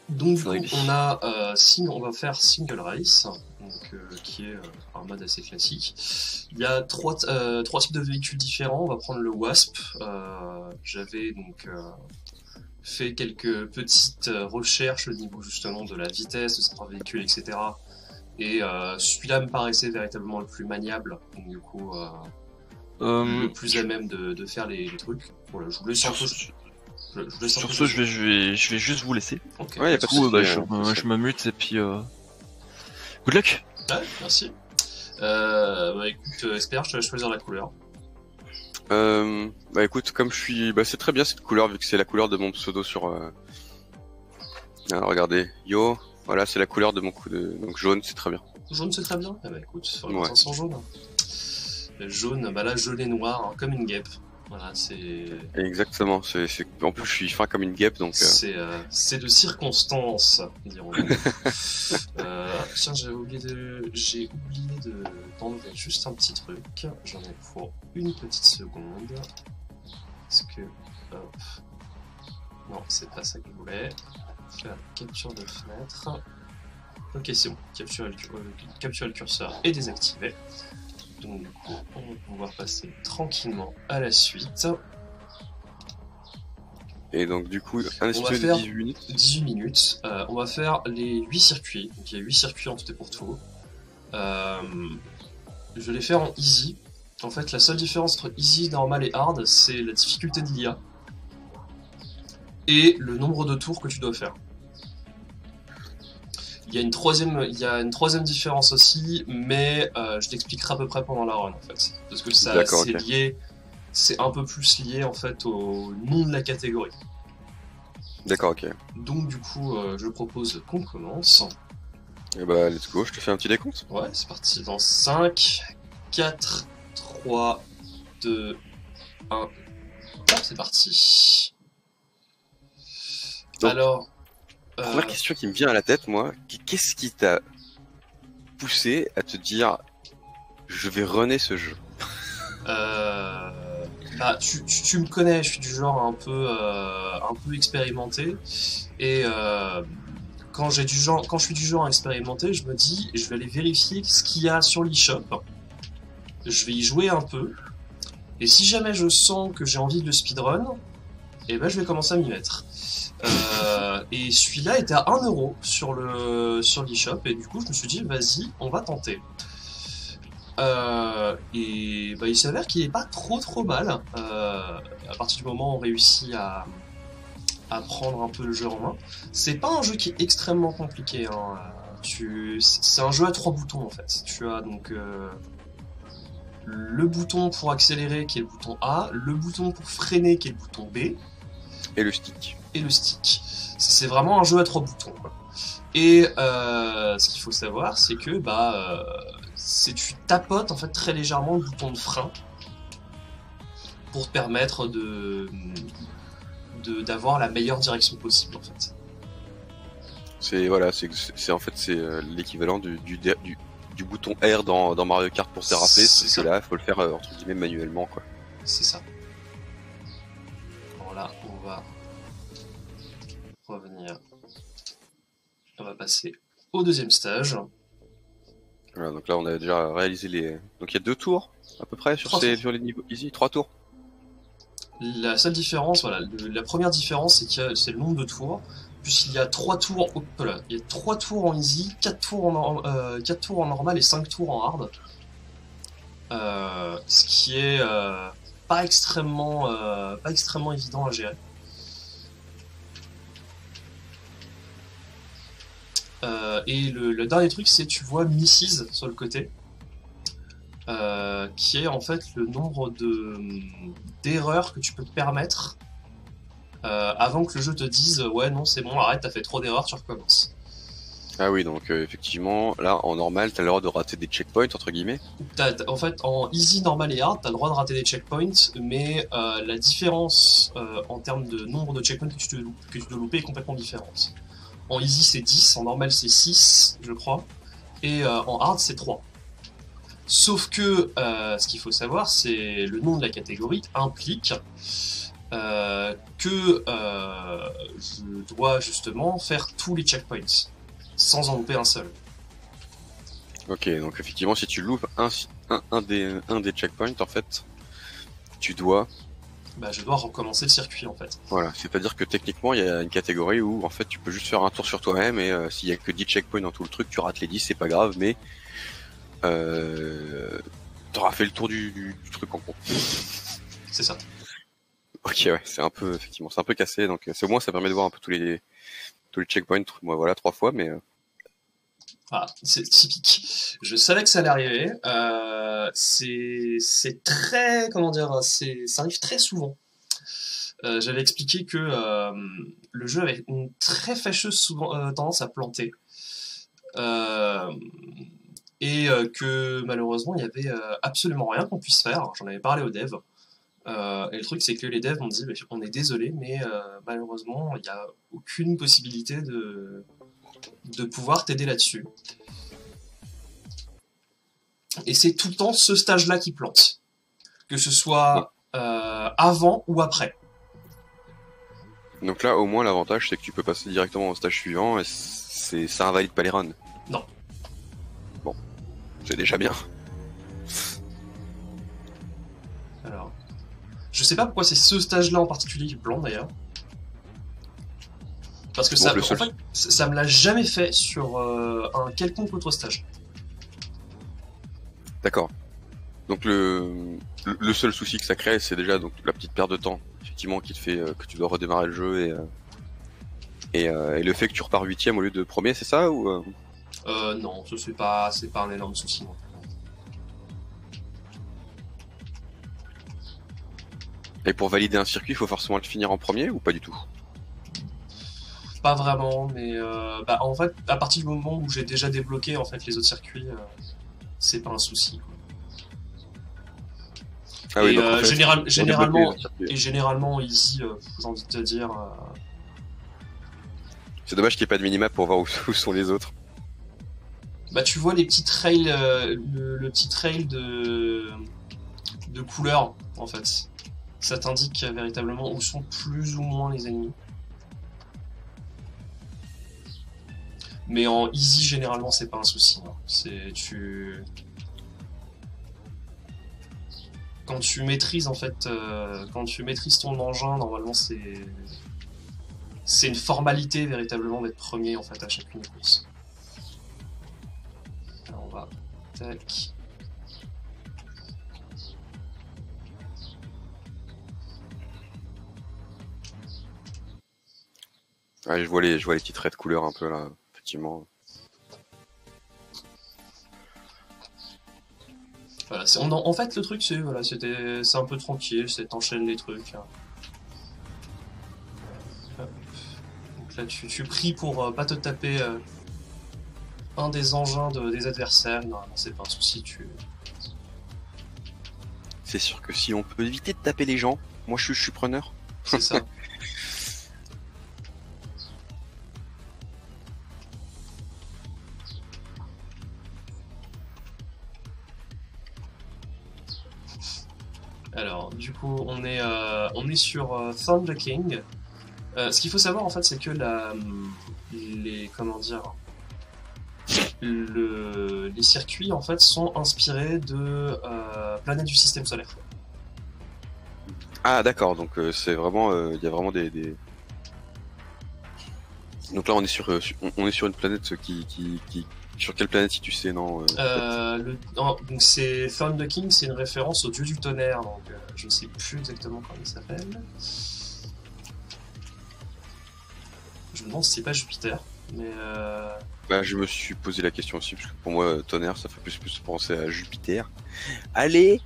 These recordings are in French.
Donc du coup, Dingue. on va faire Single Race, donc, qui est un mode assez classique. Il y a trois types de véhicules différents. On va prendre le Wasp. J'avais donc fait quelques petites recherches au niveau justement de la vitesse de certains véhicules, etc. Et celui-là me paraissait véritablement le plus maniable, donc du coup le plus à même de faire les trucs. Voilà, je vous laisse un peu. Je vous laisse un Sur peu ce, je vais juste vous laisser. Ok. Ouais, y a Du pas de coup, souci, je me mute et puis good luck. Ouais, merci. Bah écoute, Esper, je te laisse choisir la couleur. Bah écoute, comme je suis... Bah c'est très bien cette couleur, vu que c'est la couleur de mon pseudo sur... Alors, regardez, yo, voilà, c'est la couleur de mon coup de... Donc jaune, c'est très bien. Jaune, c'est très bien. Eh bah écoute, sur Ouais. sans jaune. Le jaune, bah là, jaune et noir, hein, comme une guêpe. Voilà, c'est... Exactement, en plus je suis fin comme une guêpe, donc... C'est de circonstance, dirons-nous. Tiens, j'ai oublié d'enlever juste un petit truc. J'en ai pour une petite seconde. Est-ce que... Hop. Non, c'est pas ça que je voulais. Faire capture de fenêtre. Ok, c'est bon. Capturer le curseur est désactivé. Donc du coup, on va pouvoir passer tranquillement à la suite. Et donc du coup, un On va espèce de faire 18 minutes. 18 minutes. On va faire les 8 circuits. Donc il y a 8 circuits en tout et pour tout. Je vais les faire en easy. En fait, la seule différence entre easy, normal et hard, c'est la difficulté de l'IA. Et le nombre de tours que tu dois faire. Il y a une troisième différence aussi, mais je l'expliquerai à peu près pendant la run en fait. Parce que ça, c'est ok. lié, c'est un peu plus lié en fait au nom de la catégorie. D'accord, ok. Donc du coup, je propose qu'on commence. Et bah let's go, je te fais un petit décompte. Ouais, c'est parti dans 5, 4, 3, 2, 1. Hop, c'est parti. Donc, alors... Première question qui me vient à la tête, moi, qu'est-ce qui t'a poussé à te dire je vais runner ce jeu? Bah, tu me connais, je suis du genre un peu expérimenté, et quand je suis du genre expérimenté, je me dis je vais aller vérifier ce qu'il y a sur l'eShop, je vais y jouer un peu, et si jamais je sens que j'ai envie de le speedrun, et ben je vais commencer à m'y mettre. Et celui-là était à 1€ sur l'eShop, et du coup je me suis dit vas-y, on va tenter. Et bah, il s'avère qu'il est pas trop mal. À partir du moment où on réussit à prendre un peu le jeu en main. C'est pas un jeu qui est extrêmement compliqué, hein. C'est un jeu à 3 boutons en fait. Tu as donc le bouton pour accélérer qui est le bouton A, le bouton pour freiner qui est le bouton B, Et le stick. et le stick. C'est vraiment un jeu à 3 boutons, quoi. Et ce qu'il faut savoir, c'est que tu tapotes en fait très légèrement le bouton de frein pour te permettre d'avoir la meilleure direction possible en fait. C'est voilà, c'est l'équivalent du bouton R dans Mario Kart pour déraper, parce que là, faut le faire entre guillemets manuellement, quoi. C'est ça. Alors là, on va revenir. On va passer au deuxième stage. Voilà, donc là, on a déjà réalisé les. Donc il y a 2 tours à peu près sur les niveaux easy, 3 tours. La seule différence, voilà, la première différence, c'est le nombre de tours. Puisqu'il y a 3 tours, il y a 3 tours en easy, 4 tours en normal et 5 tours en hard. Ce qui est pas extrêmement évident à gérer. Et le dernier truc, c'est tu vois Mrs sur le côté, qui est en fait le nombre d'erreurs que tu peux te permettre avant que le jeu te dise ouais non c'est bon arrête t'as fait trop d'erreurs tu recommences. Ah oui, donc effectivement, là en normal, t'as le droit de rater des checkpoints entre guillemets. En fait, en easy, normal et hard, t'as le droit de rater des checkpoints, mais la différence en termes de nombre de checkpoints que tu dois louper est complètement différente. En easy c'est 10, en normal c'est 6, je crois, et en hard c'est 3. Sauf que ce qu'il faut savoir, c'est le nom de la catégorie implique que je dois justement faire tous les checkpoints, sans en louper un seul. Ok, donc effectivement, si tu loupes un des checkpoints, en fait, tu dois... Bah, je dois recommencer le circuit en fait. Voilà, c'est-à-dire que techniquement, il y a une catégorie où, en fait, tu peux juste faire un tour sur toi-même, et s'il y a que 10 checkpoints dans tout le truc, tu rates les 10, c'est pas grave, mais... t'auras fait le tour du truc en gros. C'est ça. Ok, ouais, c'est un peu, effectivement, c'est un peu cassé, donc c'est au moins ça permet de voir un peu tous les checkpoints, moi voilà, 3 fois, mais Ah, c'est typique. Je savais que ça allait arriver. C'est très, comment dire, ça arrive très souvent. J'avais expliqué que le jeu avait une très fâcheuse tendance à planter. Que malheureusement, il y avait absolument rien qu'on puisse faire. J'en avais parlé aux devs. Et le truc, c'est que les devs m'ont dit, on est désolé, mais malheureusement, il n'y a aucune possibilité de pouvoir t'aider là-dessus. Et c'est tout le temps ce stage-là qui plante. Que ce soit avant ou après. donc là, au moins, l'avantage, c'est que tu peux passer directement au stage suivant, et ça invalide pas les runs. Non. Bon, c'est déjà bien. Alors, je sais pas pourquoi c'est ce stage-là en particulier qui plante d'ailleurs. Parce que Bon, ça, le en seul- fait, ça me l'a jamais fait sur un quelconque autre stage. D'accord. Donc le seul souci que ça crée, c'est déjà donc la petite perte de temps, effectivement, qui te fait que tu dois redémarrer le jeu, et le fait que tu repars 8ème au lieu de premier, c'est ça ou Non, c'est pas un énorme souci. Non. Et pour valider un circuit, il faut forcément le finir en premier ou pas du tout? Pas vraiment, mais en fait, à partir du moment où j'ai déjà débloqué en fait les autres circuits, c'est pas un souci. Quoi. Ah oui, Et donc en fait, généralement easy, j'ai envie de te dire. c'est dommage qu'il n'y ait pas de minimap pour voir où sont les autres. Bah tu vois les petits trails, le petit trail de couleurs en fait. Ça t'indique véritablement où sont plus ou moins les ennemis. Mais en easy généralement c'est pas un souci. Hein. Quand tu maîtrises en fait, quand tu maîtrises ton engin, normalement c'est une formalité véritablement d'être premier en fait à chacune des courses. Alors on va tac. Ouais, je vois les petits traits de couleur un peu là, effectivement. Voilà, en fait le truc c'est un peu tranquille, c'est t'enchaînes les trucs. Hein. Donc là tu pries pour pas te taper un des engins des adversaires, normalement c'est pas un souci, C'est sûr que si on peut éviter de taper les gens, moi je suis preneur. c'est ça. Alors, du coup, on est sur Thunder King. Ce qu'il faut savoir, en fait, c'est que les circuits, en fait, sont inspirés de planètes du système solaire. Ah d'accord, donc c'est vraiment, il y a vraiment des... Donc là on est sur une planète qui... Sur quelle planète si tu sais, non Donc c'est Thunder King, c'est une référence au dieu du tonnerre, donc je ne sais plus exactement comment il s'appelle. Je me demande si c'est pas Jupiter, mais Bah, je me suis posé la question aussi, parce que pour moi, tonnerre, ça fait plus penser à Jupiter. Allez.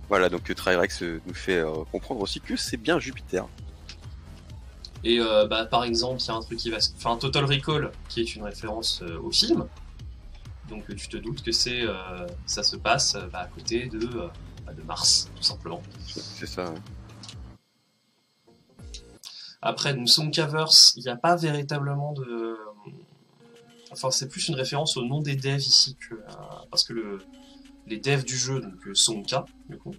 Voilà, donc Trirex nous fait comprendre aussi que c'est bien Jupiter. Et par exemple, il y a un truc qui va enfin Total Recall, qui est une référence au film. Donc tu te doutes que ça se passe à côté de Mars, tout simplement. C'est ça. Ouais. Après, Soundcaverse, il n'y a pas véritablement de... Enfin, c'est plus une référence au nom des devs ici, parce que les devs du jeu, donc Soundka, du coup,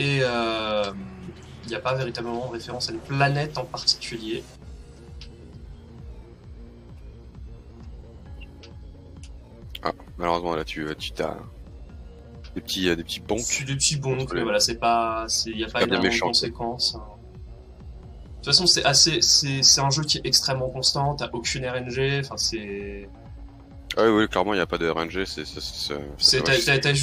Et il n'y a pas véritablement de référence à une planète en particulier. Ah, malheureusement là tu t'as des petits bonks. C'est des petits bonks, Entre mais les- voilà, il n'y a pas bien énormément de méchant, quoi. conséquences. De toute façon, c'est un jeu qui est extrêmement constant, t'as aucune RNG, enfin c'est... Ah oui, oui, clairement il n'y a pas de RNG, T'as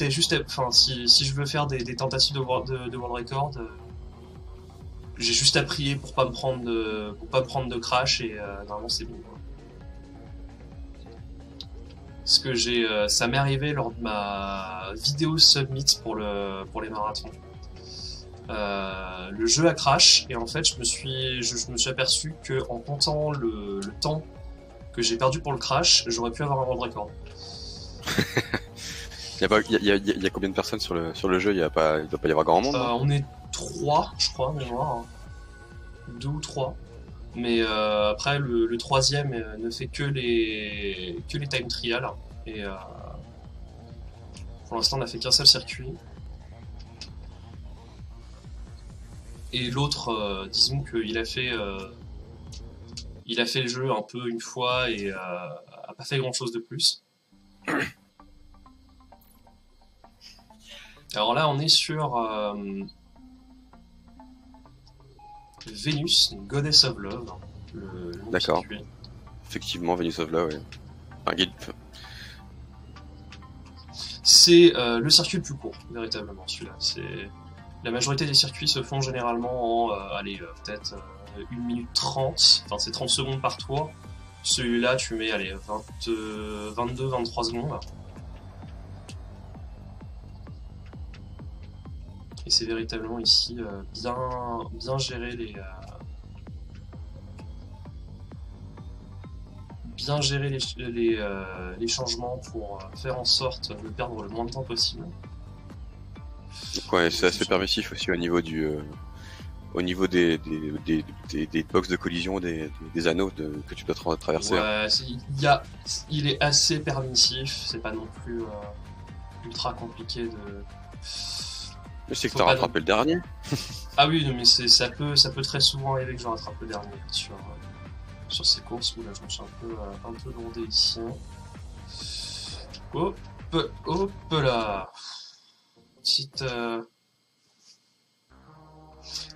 juste enfin, si je veux faire des tentatives de world record, j'ai juste à prier pour pas me prendre de crash et normalement c'est bon, quoi. Parce que ça m'est arrivé lors de ma vidéo submit pour les marathons. Le jeu a crash et en fait je me suis aperçu que en comptant le temps que j'ai perdu pour le crash, j'aurais pu avoir un world record. Il y a combien de personnes sur le jeu? Il doit pas y avoir grand monde, non? On est 3, je crois, mémoire. 2 ou 3. Mais après, le troisième ne fait que les time trials. Et pour l'instant, on n'a fait qu'un seul circuit. Et l'autre, disons qu'il a fait le jeu un peu une fois et a pas fait grand chose de plus. Alors là, on est sur Vénus, Goddess of Love. Le D'accord. circuit. Effectivement, Venus of Love, ouais. Un guide. C'est le circuit le plus court, véritablement, celui-là. La majorité des circuits se font généralement en, peut-être 1 minute 30, enfin c'est 30 secondes par tour. Celui-là, tu mets, 22-23 secondes. Et c'est véritablement ici bien gérer les changements pour faire en sorte de perdre le moins de temps possible. Donc, ouais, c'est assez permissif aussi au niveau des box de collision, des anneaux que tu dois traverser. Ouais, il est assez permissif, c'est pas non plus ultra compliqué de... Mais c'est que Faut t'as pas rattrapé le dernier. Ah oui, non, mais ça peut très souvent arriver que je rattrape le dernier sur ces courses où là je me suis un peu lourdé ici. Hop là. Petite.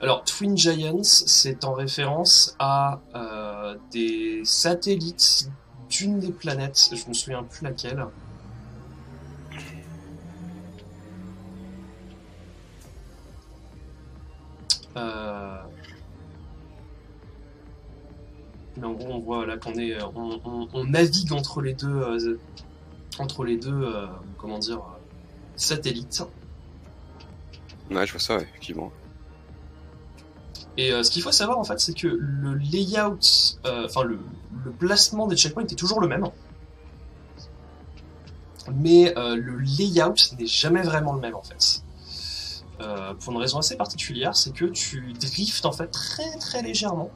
Alors, Twin Giants, c'est en référence à des satellites d'une des planètes, je me souviens plus laquelle. Mais en gros, on voit là qu'on est, on navigue entre les deux, comment dire, satellites. Ouais, je vois ça, ouais, effectivement. Et ce qu'il faut savoir en fait, c'est que le layout, enfin le placement des checkpoints est toujours le même, mais le layout n'est jamais vraiment le même en fait. Pour une raison assez particulière, c'est que tu driftes en fait très très légèrement.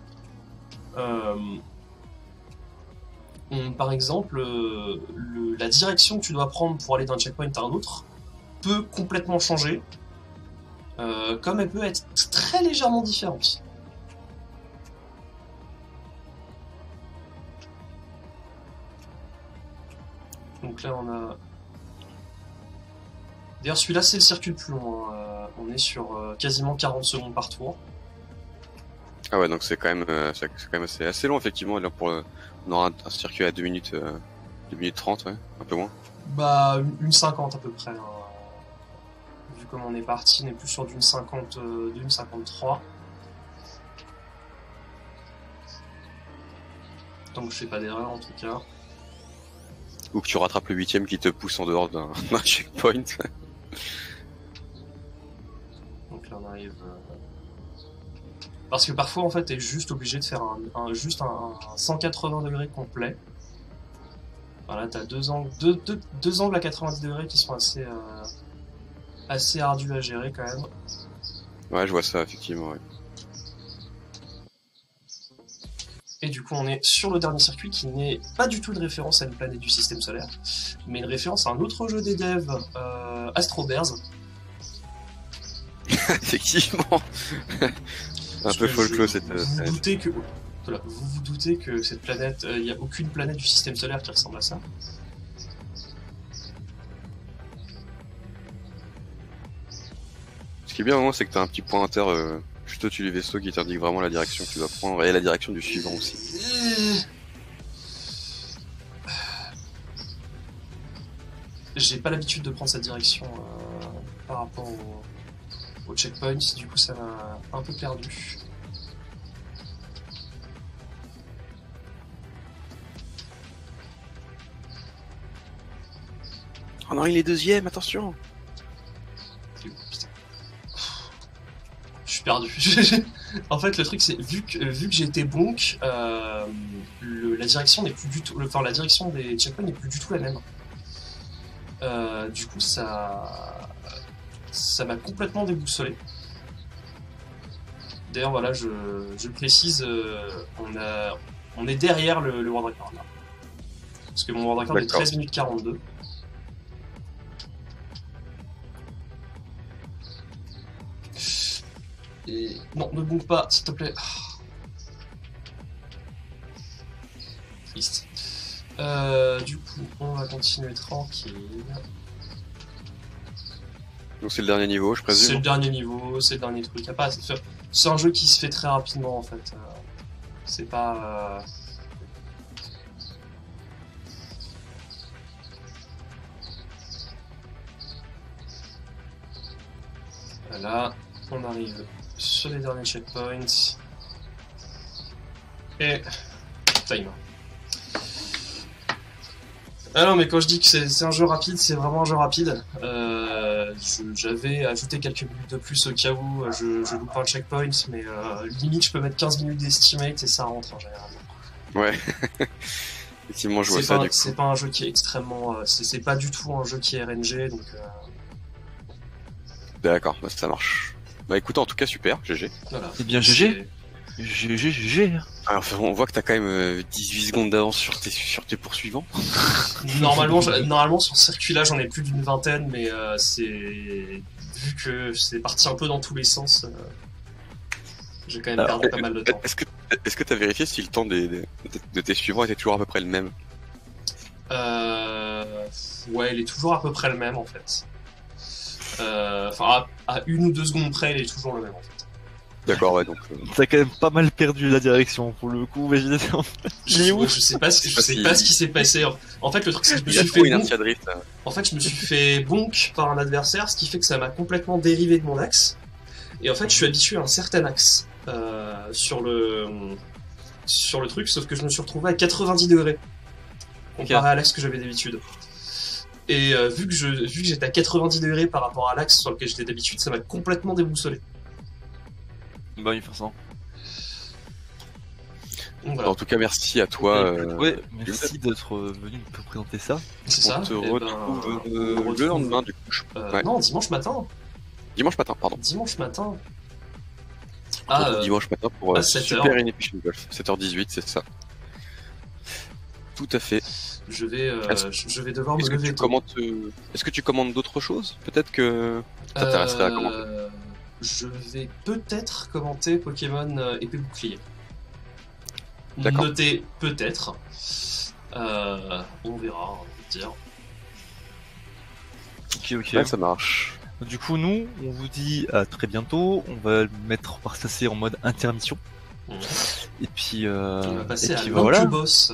Par exemple, la direction que tu dois prendre pour aller d'un checkpoint à un autre peut complètement changer, comme elle peut être très légèrement différente. Donc là on a... D'ailleurs celui-là c'est le circuit le plus long, on est sur quasiment 40 secondes par tour. Ah ouais, donc c'est quand même assez long, effectivement. Là, on aura un circuit à 2 minutes 30, ouais, un peu moins. Bah, une 50 à peu près. Vu comme on est parti, on est plus sur d'une 53. Donc je fais pas d'erreur en tout cas. Ou que tu rattrapes le 8ème qui te pousse en dehors d'un checkpoint. Donc là on arrive... Parce que parfois en fait t'es juste obligé de faire juste un 180 degrés complet. Voilà, t'as deux angles à 90 degrés qui sont assez ardus à gérer quand même. Ouais, je vois ça, effectivement, ouais. Et du coup on est sur le dernier circuit qui n'est pas du tout une référence à une planète du système solaire, mais une référence à un autre jeu des devs, Astro Bears. Effectivement. Un Parce peu que folklore cette vous vous planète. doutez que voilà, vous vous doutez que cette planète, il n'y a aucune planète du système solaire qui ressemble à ça. Ce qui est bien, hein, c'est que t'as un petit pointeur juste au-dessus du vaisseau qui t'indique vraiment la direction que tu dois prendre et la direction du suivant aussi. J'ai pas l'habitude de prendre cette direction par rapport au checkpoint, du coup ça m'a un peu perdu. Oh non, il est deuxième, attention. Putain. Je suis perdu. En fait, le truc, c'est vu que j'ai été bonk, la direction n'est plus du tout, enfin la direction des checkpoints n'est plus du tout la même. Du coup, ça m'a complètement déboussolé. D'ailleurs, voilà, je le précise, on est derrière le World Record là, parce que mon World Record est D'accord. 13 minutes 42. Et non, ne bouge pas, s'il te plaît. Triste. Du coup, on va continuer tranquille. Donc c'est le dernier niveau, je C'est présume. le dernier niveau, c'est le dernier truc. C'est un jeu qui se fait très rapidement en fait. C'est pas. Voilà, on arrive sur les derniers checkpoints. Et. Time. Ah non, mais quand je dis que c'est un jeu rapide, c'est vraiment un jeu rapide. J'avais ajouté quelques minutes de plus au cas où je loupe un checkpoint, mais limite je peux mettre 15 minutes d'estimate et ça rentre en général. Ouais. Effectivement, je vois ça du coup. C'est pas un jeu qui est extrêmement. C'est pas du tout un jeu qui est RNG, donc. D'accord, bah, ça marche. Bah écoute, en tout cas, super, GG. Voilà. Eh bien, GG. GG. Alors, enfin, on voit que t'as quand même 18 secondes d'avance sur tes poursuivants. Normalement, sur ce circuit-là, j'en ai plus d'une vingtaine, mais c'est vu que c'est parti un peu dans tous les sens, j'ai quand même perdu pas mal de temps. Est-ce que t'as vérifié si le temps de tes suivants était toujours à peu près le même? Ouais, il est toujours à peu près le même en fait. Enfin, à 1 ou 2 secondes près, il est toujours le même en fait. D'accord, ouais, donc. T'as quand même pas mal perdu la direction pour le coup, Vegetator. Je sais pas ce qui s'est passé. En fait, le truc, c'est que Il a trop inertia drift. En fait, je me suis fait bonk par un adversaire, ce qui fait que ça m'a complètement dérivé de mon axe. Et en fait, je suis habitué à un certain axe sur le truc, sauf que je me suis retrouvé à 90 degrés comparé à l'axe que j'avais d'habitude. Et vu que j'étais à 90 degrés par rapport à l'axe sur lequel j'étais d'habitude, ça m'a complètement déboussolé. Bah, il faut ça. Donc, voilà. En tout cas, merci à toi. Ouais, merci d'être venu nous présenter ça. C'est ça. On te Et retrouve on retrouve- le lendemain du coup. Ouais. Non, dimanche matin. Dimanche matin, pardon. Dimanche matin. On se retrouve dimanche matin pour à 7 Super heures. Inefficient Golf. 7h18, c'est ça. Tout à fait. Je vais devoir me Est-ce que lever tu tôt. commandes, est-ce que tu commandes d'autres choses? Peut-être que ça t'intéresserait à commenter. Je vais peut-être commenter Pokémon épée bouclier. D'accord. Notez peut-être. On verra, on va dire. Ok. Ouais, ça marche. Du coup, nous, on vous dit à très bientôt. On va le mettre par ça en mode intermission. On Et puis, va passer à voilà. l'Incubos.